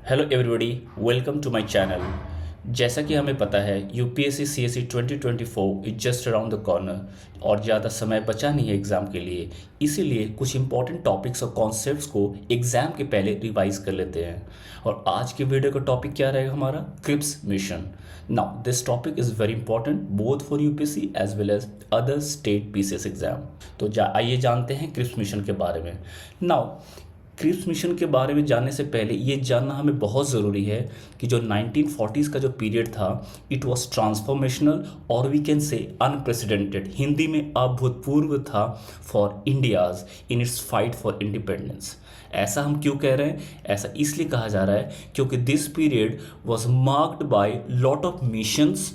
Hello everybody, welcome to my channel. जैसा कि हमें पता है UPSC CSE 2024 is just around the corner और ज़्यादा समय बचा नहीं है एग्ज़ाम के लिए। इसीलिए कुछ इंपॉर्टेंट टॉपिक्स और कॉन्सेप्ट्स को एग्ज़ाम के पहले रिवाइज कर लेते हैं। और आज के वीडियो का टॉपिक क्या रहेगा हमारा? Cripps mission. Now this topic is very important both for UPSC as well as other state PCS exam. तो आइए जानते हैं क्रिप्स मिशन के बारे में। नाउ क्रिप्स मिशन के बारे में जानने से पहले ये जानना हमें बहुत ज़रूरी है कि जो 1940s का जो पीरियड था इट वाज ट्रांसफॉर्मेशनल और we can say unprecedented, Hindi में अभूतपूर्व था for India's in its fight for independence. ऐसा हम क्यों कह रहे हैं? ऐसा इसलिए कहा जा रहा है क्योंकि this period was marked by lot of missions,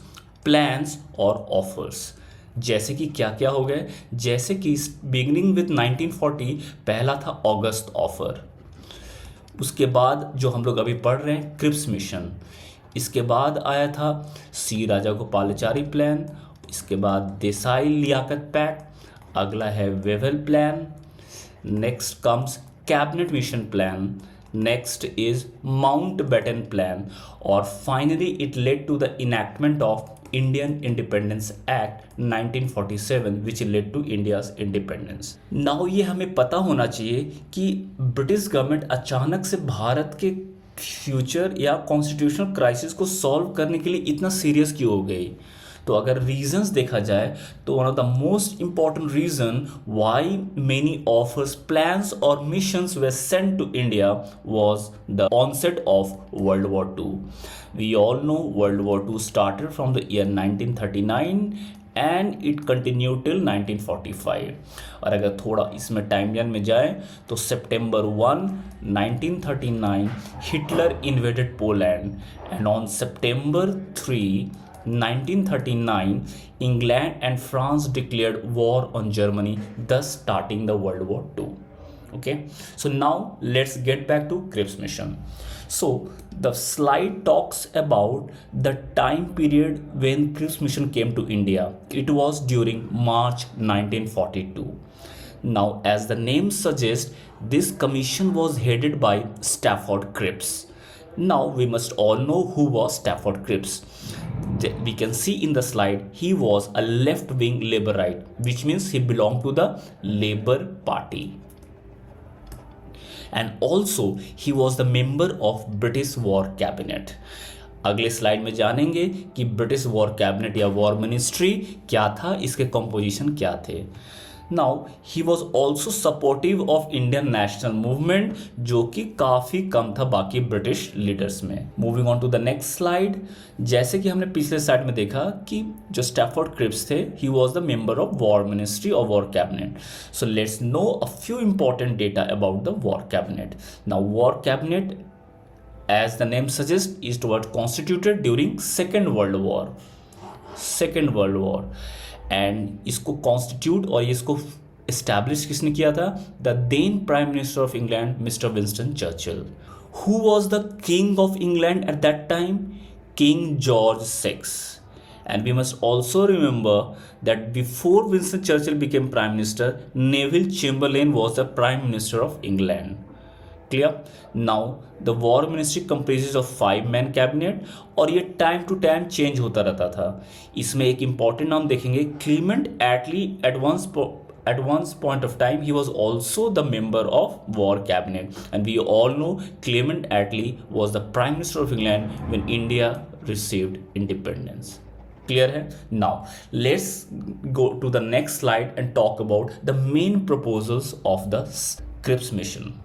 plans और ऑफर्स। जैसे कि क्या क्या हो गए, जैसे कि बिगनिंग विद 1940 पहला था अगस्त ऑफर। उसके बाद जो हम लोग अभी पढ़ रहे हैं क्रिप्स मिशन। इसके बाद आया था सी राजागोपालाचारी प्लान। इसके बाद देसाई लियाकत पैक्ट। अगला है Wavell plan. Next comes cabinet mission plan. Next is Mountbatten plan. और finally it led to the enactment of Indian Independence Act 1947 which led to India's independence. Now ये हमें पता होना चाहिए कि ब्रिटिश गवर्नमेंट अचानक से भारत के फ्यूचर या कॉन्स्टिट्यूशनल क्राइसिस को सॉल्व करने के लिए इतना सीरियस क्यों हो गई। तो अगर रीजंस देखा जाए तो one of the most important reason why many offers, plans और missions they sent to India was the onset of world war two. We all know World War II started from the year 1939 and it continued till 1945। और अगर थोड़ा इसमें timeline में जाए तो सितंबर 1, 1939 Hitler invaded Poland and on September 3, 1939 England and France declared war on Germany, thus starting the World War II. Okay, so now let's get back to Cripps mission. So the slide talks about the time period when Cripps mission came to India. It was during March 1942. Now, as the name suggests, this commission was headed by Stafford Cripps. Now we must all know who was Stafford Cripps. We can see in the slide he was a left-wing Labourite, which means he belonged to the Labour Party. And also he was the member of British War Cabinet. अगले slide में जानेंगे कि British war cabinet या war ministry क्या था, इसके composition क्या थे। Now he was also supportive of Indian national movement, जो कि काफ़ी कम था बाकी ब्रिटिश लीडर्स में। Moving on to the next slide, जैसे कि हमने पिछले स्लाइड में देखा कि जो स्टैफोर्ड क्रिप्स थे he was the member of war ministry और war cabinet. So let's know a few important data about the war cabinet. Now war cabinet, as the name suggests, is constituted during Second World War। And इसको constitute और इसको establish किसने किया था? The then prime minister of England mister Winston Churchill. Who was the king of England at that time? King George six. And we must also remember that before Winston Churchill became Prime Minister, Neville Chamberlain was the Prime Minister of England. Clear? Now the war ministry comprises of 5-man cabinet और ये time to time change होता रहता था। इसमें एक important नाम देखेंगे, Clement Attlee. At one point of time he was also the member of war cabinet, and we all know Clement Attlee was the Prime Minister of England when India received independence. Clear है? Now let's go to the next slide and talk about the main proposals of the Cripps mission.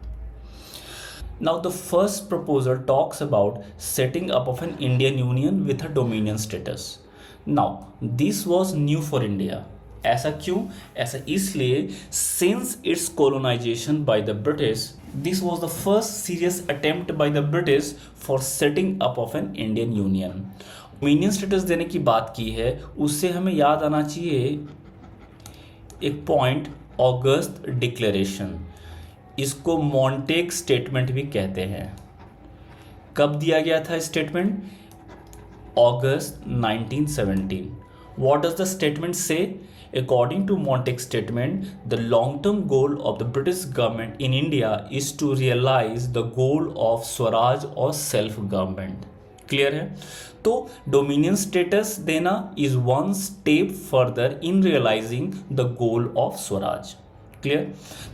Now the first proposal talks about setting up of an Indian Union with a dominion status. Now this was new for India. ऐसा क्यों? ऐसा इसलिए since its colonisation by the British, this was the first serious attempt by the British for setting up of an Indian union. Dominion status देने की बात की है, उससे हमें याद आना चाहिए एक पॉइंट, ऑगस्ट डिक्लेरेशन। इसको मॉन्टेग स्टेटमेंट भी कहते हैं। कब दिया गया था statement? August 1917. What does the statement say? According to Montek's statement, the long-term goal of the British government in India is to realize the goal of Swaraj or self-government. Clear है? तो dominion status देना is one step further in realising the goal of Swaraj. Clear?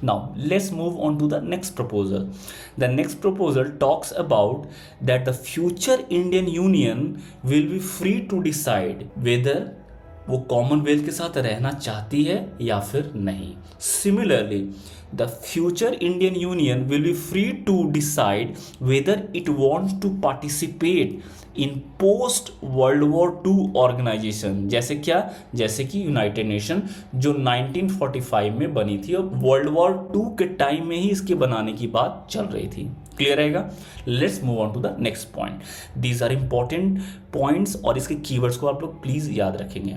Now let's move on to the next proposal. The next proposal talks about that the future Indian Union will be free to decide whether वो Commonwealth के साथ रहना चाहती है या फिर नहीं. Similarly, the future Indian Union will be free to decide whether it wants to participate in post world war two organisation. जैसे क्या? जैसे कि यूनाइटेड नेशन जो 1945 में बनी थी और वर्ल्ड वॉर टू के टाइम में ही इसके बनाने की बात चल रही थी. क्लियर रहेगा? Let's move on to the next point. These are important points और इसके कीवर्ड्स को आप लोग प्लीज याद रखेंगे.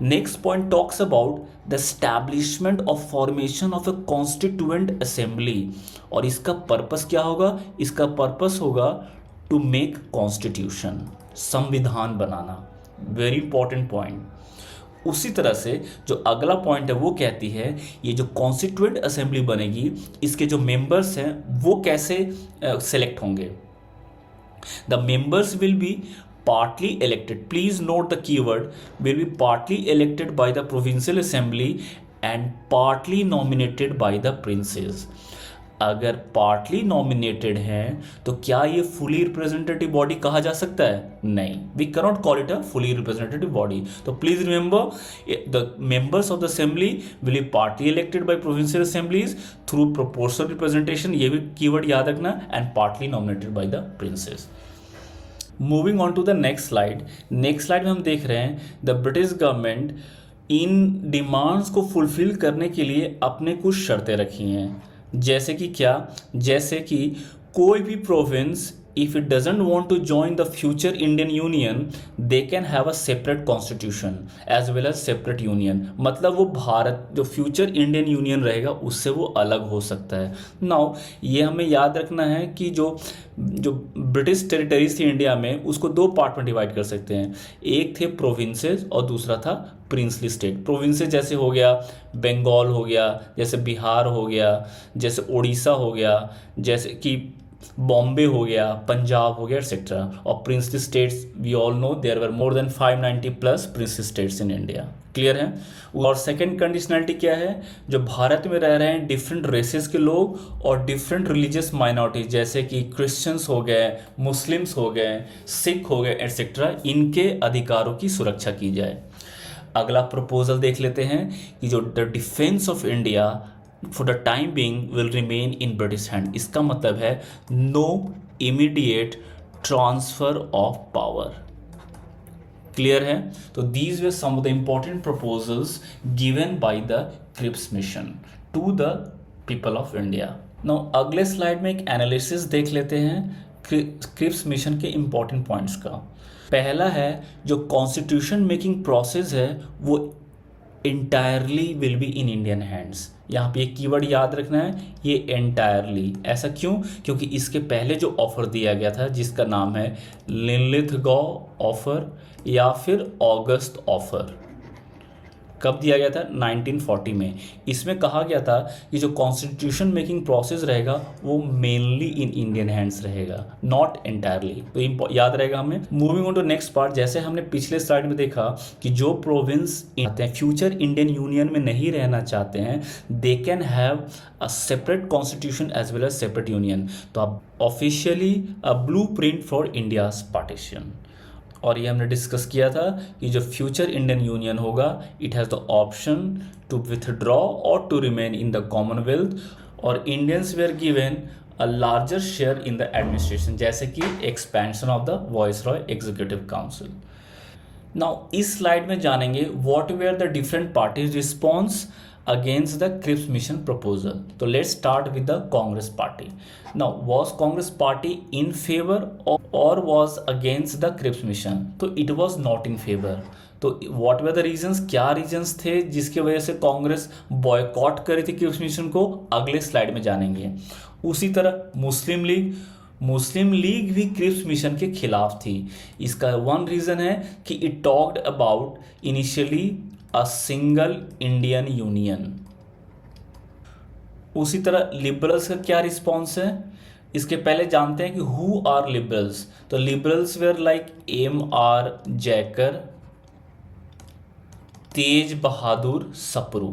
Next point talks about the establishment of formation of a constituent assembly. और इसका पर्पस क्या होगा? इसका पर्पस होगा टू मेक कॉन्स्टिट्यूशन, संविधान बनाना. Very important point. उसी तरह से जो अगला पॉइंट है वो कहती है ये जो कॉन्स्टिट्यूएंट असेंबली बनेगी इसके जो मेंबर्स हैं वो कैसे सेलेक्ट होंगे. The members will be partly elected. Please note the keyword will be partly elected by the provincial assembly and partly nominated by the princes. अगर पार्टली नॉमिनेटेड हैं तो क्या ये फुली रिप्रेजेंटेटिव बॉडी कहा जा सकता है? नहीं, we cannot call it a fully representative body. तो please remember the members of the assembly will be partly elected by provincial assemblies through proportional representation, ये भी कीवर्ड याद रखना, and partly nominated by the princes. Moving on to the next slide. Next slide में हम देख रहे हैं the British government इन डिमांड्स को फुलफिल करने के लिए अपने कुछ शर्तें रखी हैं. जैसे कि क्या? जैसे कि कोई भी province if it doesn't want to join the future Indian union they can have a separate constitution as well as separate union. मतलब वो भारत जो फ्यूचर इंडियन यूनियन रहेगा उससे वो अलग हो सकता है. नाउ ये हमें याद रखना है कि जो ब्रिटिश टेरिटरीज थी इंडिया में उसको दो पार्ट में डिवाइड कर सकते हैं. एक थे प्रोविंसेस और दूसरा था प्रिंसली स्टेट. प्रोविंसेस जैसे हो गया बंगाल हो गया, जैसे बिहार हो गया, जैसे उड़ीसा हो गया, जैसे कि बॉम्बे हो गया, पंजाब हो गया एटसेट्रा. और princely states we all know there were more than 590 plus princely states in India. Clear है? और सेकंड कंडीशनलिटी क्या है? जो भारत में रह रहे हैं डिफरेंट रेसेस के लोग और डिफरेंट रिलीजियस माइनॉरिटीज जैसे कि क्रिश्चियंस हो गए, मुस्लिम्स हो गए, सिख हो गए एटसेट्रा, इनके अधिकारों की सुरक्षा की जाए. अगला प्रपोजल देख लेते हैं कि जो the defence of India for the time being will remain in British hand. इसका मतलब है no immediate transfer of power. Clear है? तो these were some of the important proposals given by the Cripps mission to the people of India. Now अगले slide में एक analysis देख लेते हैं क्रिप्स मिशन के इंपॉर्टेंट पॉइंट्स का. पहला है जो कॉन्स्टिट्यूशन मेकिंग प्रोसेस है वो entirely will be in Indian hands. यहाँ पे एक कीवर्ड याद रखना है, ये एंटायरली. ऐसा क्यों? क्योंकि इसके पहले जो ऑफर दिया गया था जिसका नाम है लिनलिथगॉ ऑफर या फिर अगस्त ऑफर, कब दिया गया था? 1940 में. इसमें कहा गया था कि जो कॉन्स्टिट्यूशन मेकिंग प्रोसेस रहेगा वो मेनली इन इंडियन हैंड्स रहेगा, नॉट एंटायरली. तो याद रहेगा हमें. Moving on to next part. जैसे हमने पिछले स्लाइड में देखा कि जो प्रोविंस फ्यूचर इंडियन यूनियन में नहीं रहना चाहते हैं they can have a separate constitution as well as separate union. तो आप officially a blueprint for India's partition. और ये हमने डिस्कस किया था कि जो फ्यूचर इंडियन यूनियन होगा it has the option to withdraw और to remain in the Commonwealth. और Indians were given a larger share in the administration जैसे कि expansion of the viceroy executive council. Now इस स्लाइड में जानेंगे what were the different parties response against the Cripps mission proposal. So let's start with the Congress party. Now was Congress party in favor or was against the Cripps mission? तो it was not in favor. तो what were the reasons? क्या reasons थे जिसकी वजह से Congress boycott करी थी Cripps mission को? अगले स्लाइड में जानेंगे. उसी तरह मुस्लिम लीग भी क्रिप्स मिशन के खिलाफ थी. इसका वन रीज़न है कि it talked about initially a single Indian union. उसी तरह लिबरल्स का क्या रिस्पॉन्स है, इसके पहले जानते हैं कि हु आर लिबरल्स। तो liberals were like M R Jayakar, Tej Bahadur Sapru.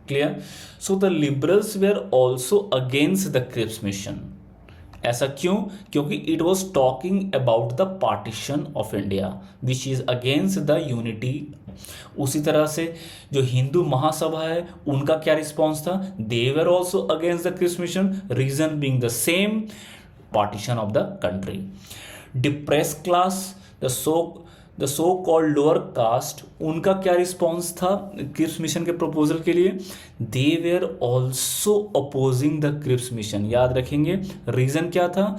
Clear. So the liberals were also against the Cripps mission. ऐसा क्यों? क्योंकि it was talking about the partition of India which is against the unity. उसी तरह से जो हिंदू महासभा है उनका क्या रिस्पॉन्स था, they were also against the Cripps mission, reason being the same, partition of the country. Depressed class, the so called lower caste, उनका क्या रिस्पॉन्स था क्रिप्स मिशन के प्रपोजल के लिए, they were also opposing the Cripps mission. याद रखेंगे reason क्या था,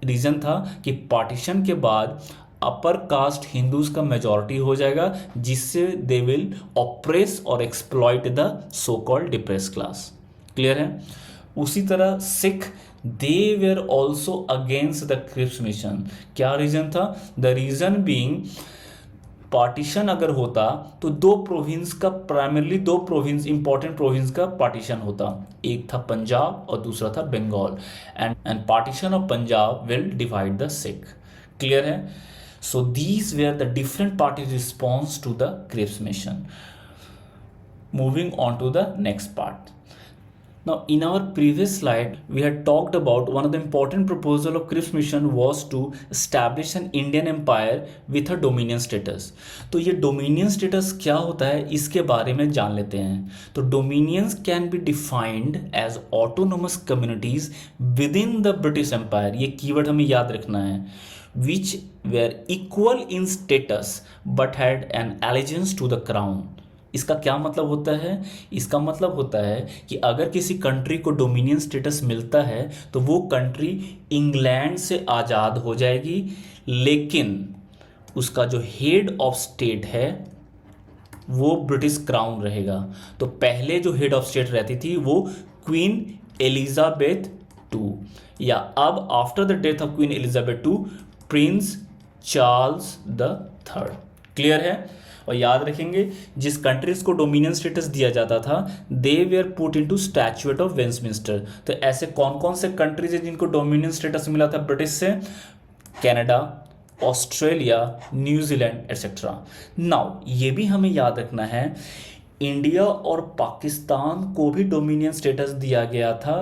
रीजन था कि पार्टीशन के बाद अपर कास्ट हिंदूज का मेजॉरिटी हो जाएगा, जिससे दे विल ऑप्रेस और exploit the so called depressed class. Clear है। उसी तरह Sikh, they were also against the Cripps mission. क्या रीजन था, द रीजन बीइंग पार्टीशन अगर होता तो दो प्रोविंस का, प्राइमरली दो प्रोविंस, इंपॉर्टेंट प्रोविंस का पार्टीशन होता, एक था पंजाब और दूसरा था Bengal, and partition of Punjab will divide the Sikh. Clear है। So these were the different party response to the Cripps mission. Moving on to the next part. Now, in our previous slide, we had talked about one of the important proposal of Cripps mission was to establish an Indian empire with a dominion status. तो ये dominion status क्या होता है इसके बारे में जान लेते हैं। तो dominions can be defined as autonomous communities within the British Empire. ये कीवर्ड हमें याद रखना है, which were equal in status but had an allegiance to the crown. इसका क्या मतलब होता है, इसका मतलब होता है कि अगर किसी कंट्री को डोमिनियन स्टेटस मिलता है तो वो कंट्री इंग्लैंड से आज़ाद हो जाएगी, लेकिन उसका जो हेड ऑफ स्टेट है वो ब्रिटिश क्राउन रहेगा। तो पहले जो हेड ऑफ स्टेट रहती थी वो क्वीन एलिजाबेथ टू, या अब after the death of queen Elizabeth two Prince Charles the third. Clear है। और याद रखेंगे जिस कंट्रीज को डोमिनियन स्टेटस दिया जाता था they were put into statute of Westminster. तो ऐसे कौन कौन से कंट्रीज हैं जिनको डोमिनियन स्टेटस मिला था ब्रिटिश से, Canada, Australia, New Zealand etcetera. Now ये भी हमें याद रखना है इंडिया और पाकिस्तान को भी डोमिनियन स्टेटस दिया गया था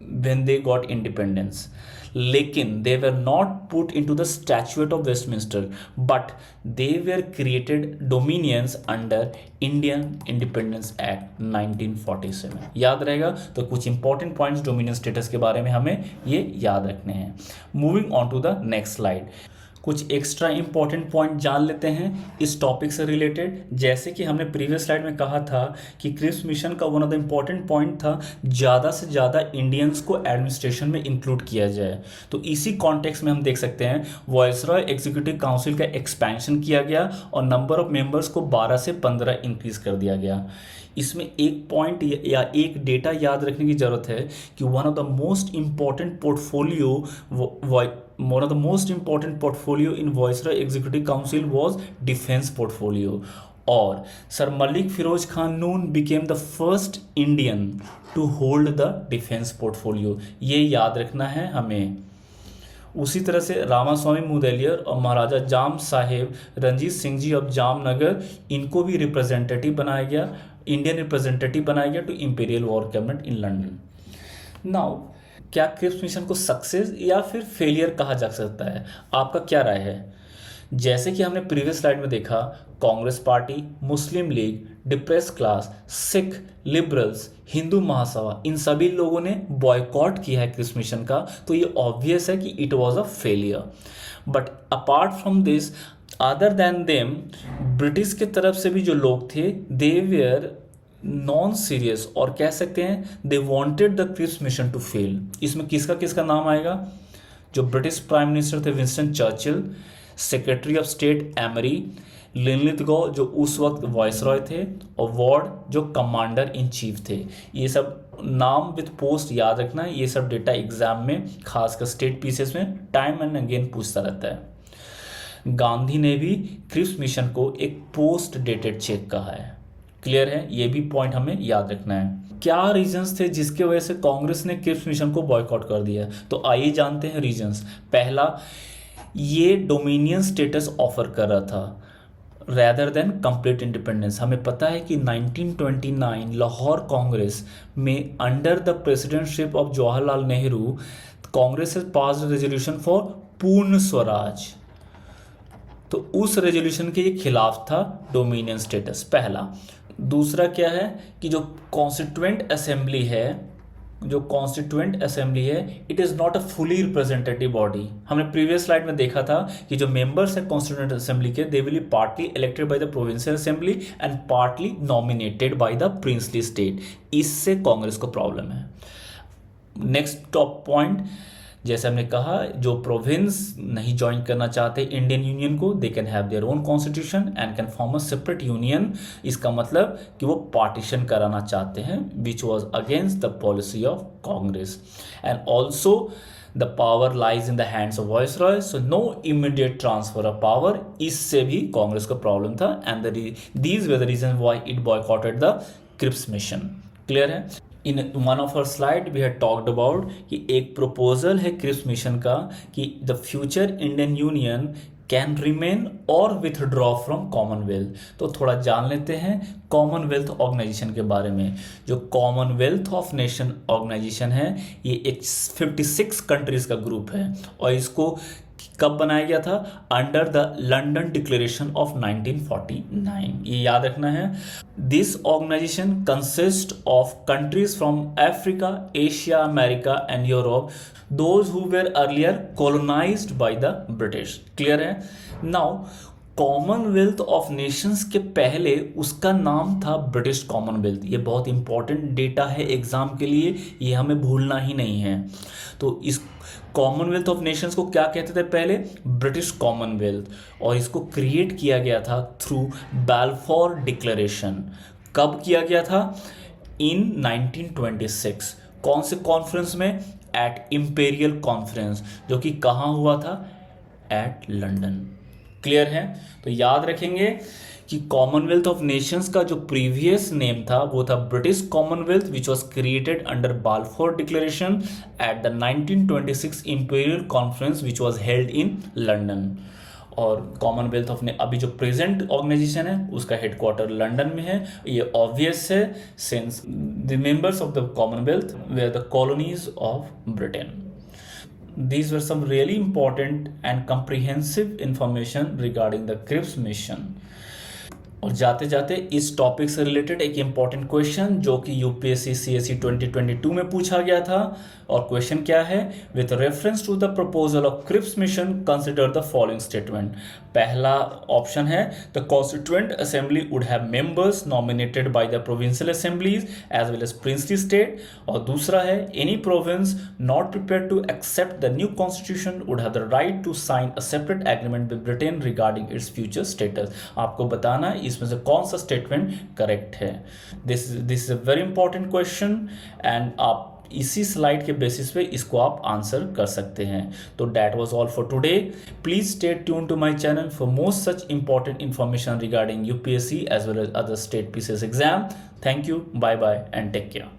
व्हेन दे गॉट इंडिपेंडेंस, लेकिन they were not put into the statute of Westminster but they were created dominions under Indian Independence Act 1947। याद रहेगा। तो कुछ इंपॉर्टेंट पॉइंट्स डोमिनियन स्टेटस के बारे में हमें ये याद रखने हैं। Moving on to the next slide, कुछ एक्स्ट्रा इंपॉर्टेंट पॉइंट जान लेते हैं इस टॉपिक से रिलेटेड। जैसे कि हमने प्रीवियस स्लाइड में कहा था कि क्रिप्स मिशन का one of the important point था ज़्यादा से ज़्यादा इंडियंस को एडमिनिस्ट्रेशन में इंक्लूड किया जाए। तो इसी कॉन्टेक्स्ट में हम देख सकते हैं वॉइसरॉय एग्जीक्यूटिव काउंसिल का एक्सपेंशन किया गया और नंबर ऑफ मेंबर्स को 12 से 15 इंक्रीज कर दिया गया। इसमें एक पॉइंट या एक डेटा याद रखने की ज़रूरत है कि one of the most important portfolio in viceroy executive council was defence portfolio, और sir Malik Firoz Khan Noon became the first Indian to hold the defence portfolio. ये याद रखना है हमें। उसी तरह से रामास्वामी मुदलियर और महाराजा जाम साहेब रंजीत सिंह जी ऑफ जामनगर, इनको भी रिप्रेजेंटेटिव बनाया गया, इंडियन रिप्रेजेंटेटिव बनाया गया to imperial war cabinet in London. Now क्या क्रिप्स मिशन को सक्सेस या फिर फेलियर कहा जा सकता है, आपका क्या राय है? जैसे कि हमने प्रीवियस स्लाइड में देखा, Congress party, Muslim League, depressed class, Sikh, liberals, Hindu Mahasabha, इन सभी लोगों ने बॉयकॉट किया है क्रिप्स मिशन का, तो ये ऑब्वियस है कि it was a failure. But apart from this, other than them, British के तरफ से भी जो लोग थे दे वेयर नॉन सीरियस, और कह सकते हैं they wanted the Cripps mission to fail. इसमें किसका किसका नाम आएगा? जो ब्रिटिश प्राइम मिनिस्टर थे Winston Churchill, secretary of state Amery, Linlithgow जो उस वक्त वाइसरॉय थे, और वार्ड जो कमांडर इन चीफ थे। ये सब नाम विद पोस्ट याद रखना है। ये सब डेटा एग्जाम में खासकर स्टेट पीसेस में टाइम एंड अगेन पूछता रहता है। गांधी ने भी क्रिप्स मिशन को एक पोस्ट डेटेड चेक कहा है। क्लियर है, ये भी पॉइंट हमें याद रखना है। क्या रीजंस थे जिसके वजह से कांग्रेस ने क्रिप्स मिशन को बॉयकॉट कर दिया? तो आइए जानते हैं रीजंस। पहला, ये डोमिनियन स्टेटस ऑफर कर रहा था रैदर देन कंप्लीट इंडिपेंडेंस। हमें पता है कि 1929 लाहौर कांग्रेस में under the presidentship of Jawaharlal Nehru Congress has passed resolution for पूर्ण स्वराज। तो उस रेजोल्यूशन के ये खिलाफ था डोमिनियन स्टेटस, पहला। दूसरा क्या है कि जो कॉन्स्टिट्यूएंट असेंबली है, it is not a fully representative body. हमने प्रीवियस स्लाइड में देखा था कि जो मेंबर्स है कॉन्स्टिट्यूएंट असेंबली के, they will be partly elected bye the provincial assembly and partly nominated by the princely state. इससे कांग्रेस को प्रॉब्लम है। नेक्स्ट टॉप पॉइंट, जैसे हमने कहा, जो प्रोविंस नहीं ज्वाइन करना चाहते इंडियन यूनियन को, they can have their own constitution and can form a separate union. इसका मतलब कि वो पार्टीशन कराना चाहते हैं, which was against the policy of Congress. And also the power lies in the hands of viceroy, so no immediate transfer of power. इससे भी कांग्रेस को प्रॉब्लम था and these were the reason why it boycotted the Cripps mission. Clear है। In one of our slide we had talked about कि एक proposal है Cripps mission का कि the future Indian union can remain और withdraw from commonwealth. तो थोड़ा जान लेते हैं कॉमनवेल्थ ऑर्गेनाइजेशन के बारे में। जो कॉमनवेल्थ ऑफ नेशन ऑर्गेनाइजेशन है, ये एक 56 कंट्रीज का ग्रुप है और इसको कब बनाया गया था? Under the London declaration of 1949। ये याद रखना है। This organisation consist of countries from Africa, Asia, America and Europe, those who were earlier colonised by the British. Clear है। नाउ कॉमनवेल्थ ऑफ नेशंस के पहले उसका नाम था ब्रिटिश कॉमनवेल्थ। ये बहुत इंपॉर्टेंट डेटा है एग्जाम के लिए, ये हमें भूलना ही नहीं है। तो इस कॉमनवेल्थ ऑफ नेशंस को क्या कहते थे पहले? British Commonwealth. और इसको क्रिएट किया गया था थ्रू बैलफोर डिक्लेरेशन। कब किया गया था? इन 1926। कौन से कॉन्फ्रेंस में? एट इंपेरियल कॉन्फ्रेंस, जो कि कहाँ हुआ था? Eight London. क्लियर है। तो याद रखेंगे कि कॉमनवेल्थ ऑफ नेशंस का जो प्रीवियस नेम था वो था British Commonwealth, which was created under Balfour declaration at the 1926 imperial conference which was held in London. और कॉमनवेल्थ ऑफ ने अभी जो प्रेजेंट ऑर्गेनाइजेशन है उसका हेडक्वार्टर लंदन में है। ये ऑब्वियस है since the members of the commonwealth were the colonies of Britain. These were some really important and comprehensive information regarding the Cripps mission. और जाते जाते इस टॉपिक से रिलेटेड एक इम्पॉर्टेंट क्वेश्चन जो कि यूपीएससी सीएसई 2022 में पूछा गया था। और क्वेश्चन क्या है? With reference to the proposal of Cripps mission consider the following statement. पहला ऑप्शन है the constituent assembly would have members nominated by the provincial assemblies as well as princely state. और दूसरा है any province not prepare to accept the new constitution would have the right to sign a separate agreement with Britain regarding its future status. आपको बताना इसमें से कौन सा statement correct है। This is a very important question and आप इसी slide के बेसिस पे इसको आप आंसर कर सकते हैं। तो that was all for today. Please stay tune to my channel for more such important information regarding UPSC as well as other state PCS exam. Thank you, bye bye and take care.